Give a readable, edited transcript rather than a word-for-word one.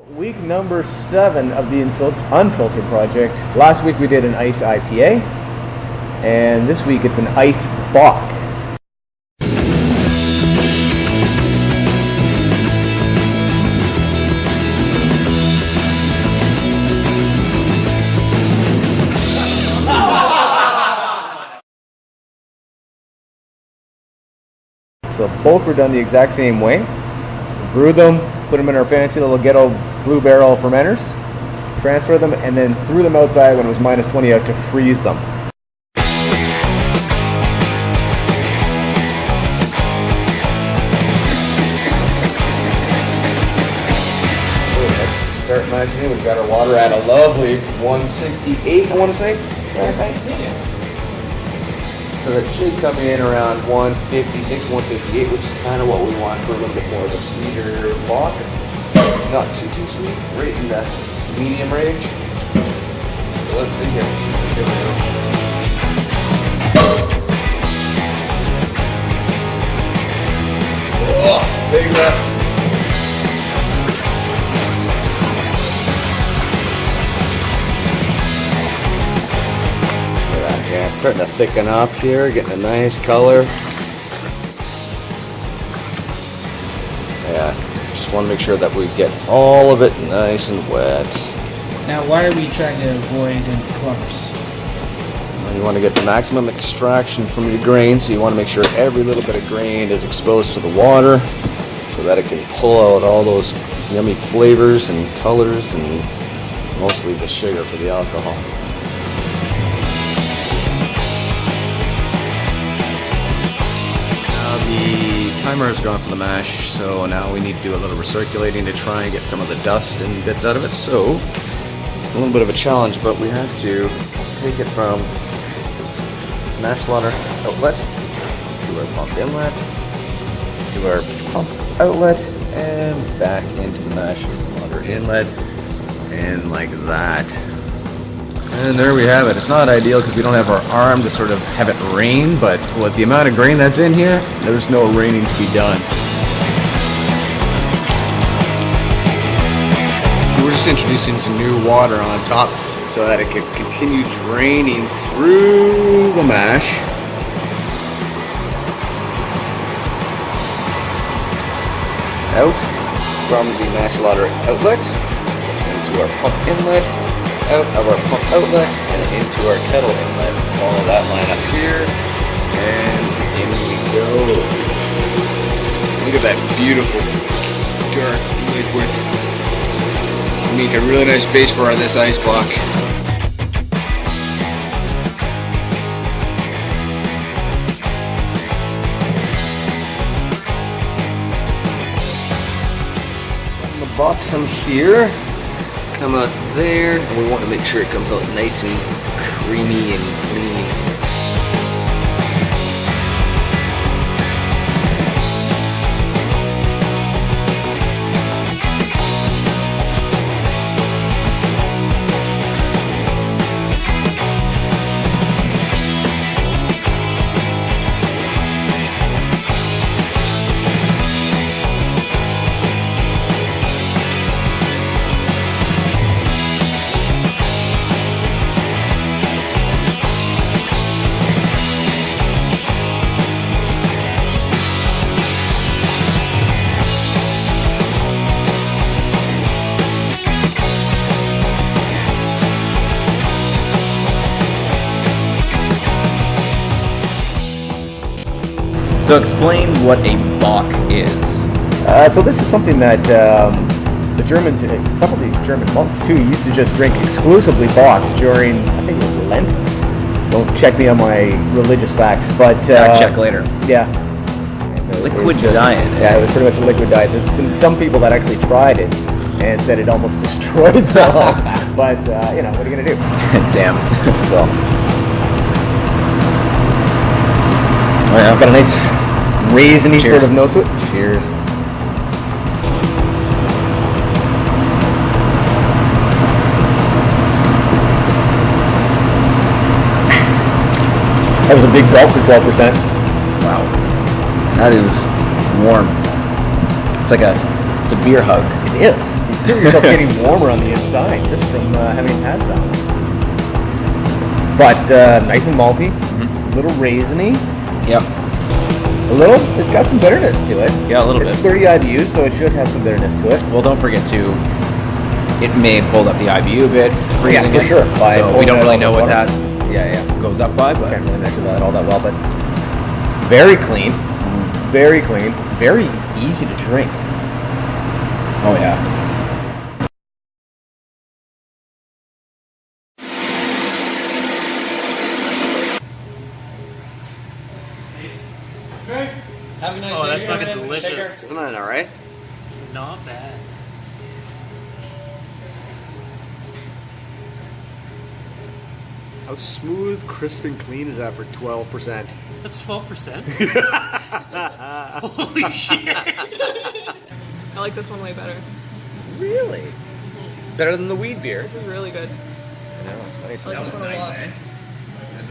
Week number 7 of the Unfiltrd Project. Last week we did an ice IPA, and this week it's an Eisbock. So both were done the exact same way. Brew them, put them in our fancy little ghetto blue barrel fermenters, transfer them, and then threw them outside when it was minus 20 out to freeze them. So let's start imagining we've got our water at a lovely 168, I want to say. Yeah. So that should come in around 156, 158, which is kind of what we want for a little bit more of a sweeter bock. Not too sweet, right in the medium range. So let's see here. Oh, big left. Yeah, it's starting to thicken up here, getting a nice color. Yeah, just want to make sure that we get all of it nice and wet. Now, why are we trying to avoid clumps? Well, you want to get the maximum extraction from your grain, so you want to make sure every little bit of grain is exposed to the water so that it can pull out all those yummy flavors and colors and mostly the sugar for the alcohol. The timer has gone for the mash, so now we need to do a little recirculating to try and get some of the dust and bits out of it. So, a little bit of a challenge, but we have to take it from mash slaughter outlet to our pump inlet, to our pump outlet, and back into the mash slaughter inlet, and like that. And there we have it. It's not ideal because we don't have our arm to sort of have it rain, but with the amount of grain that's in here, there's no raining to be done. We're just introducing some new water on top so that it can continue draining through the mash. Out from the mash slaughter outlet into our pump inlet, out of our pump outlet and into our kettle inlet. Follow that line up here, and in we go. Look at that beautiful dark liquid. Make a really nice base for this Eisbock. On the bottom here, come out there, and we want to make sure it comes out nice and creamy and clean. So explain what a bock is. So this is something that the Germans, some of these German monks too, used to just drink exclusively bocks during, I think it was Lent. Don't check me on my religious facts, but Check later. Yeah. Liquid diet. Yeah, it was pretty much a liquid diet. There's been some people that actually tried it and said it almost destroyed them all. But you know, what are you gonna do? Damn. So, oh, yeah. It's got a nice raisiny sort of nose to it. Cheers. That was a big gulp for 12%. Wow. That is warm. It's like a It's a beer hug. It is. You feel yourself getting warmer on the inside just from having had some. But nice and malty, a little raisiny. Yep. It's got some bitterness to it. Yeah, a little It's bit. 30 IBUs, so it should have some bitterness to it. Well, don't forget to. It may have pulled up the IBU a bit. Yeah, freezing for it. sure. By So we pulling don't that really out know of what water. that Yeah. goes up by, but Can't really measure that all that well, but very clean, very easy to drink. oh yeah. Oh, that's fucking delicious. Isn't that alright? Not bad. How smooth, crisp, and clean is that for 12%? That's 12%. Holy shit. I like this one way better. Really? Better than the weed beer. This is really good. I know, it's nice. I like this one a lot.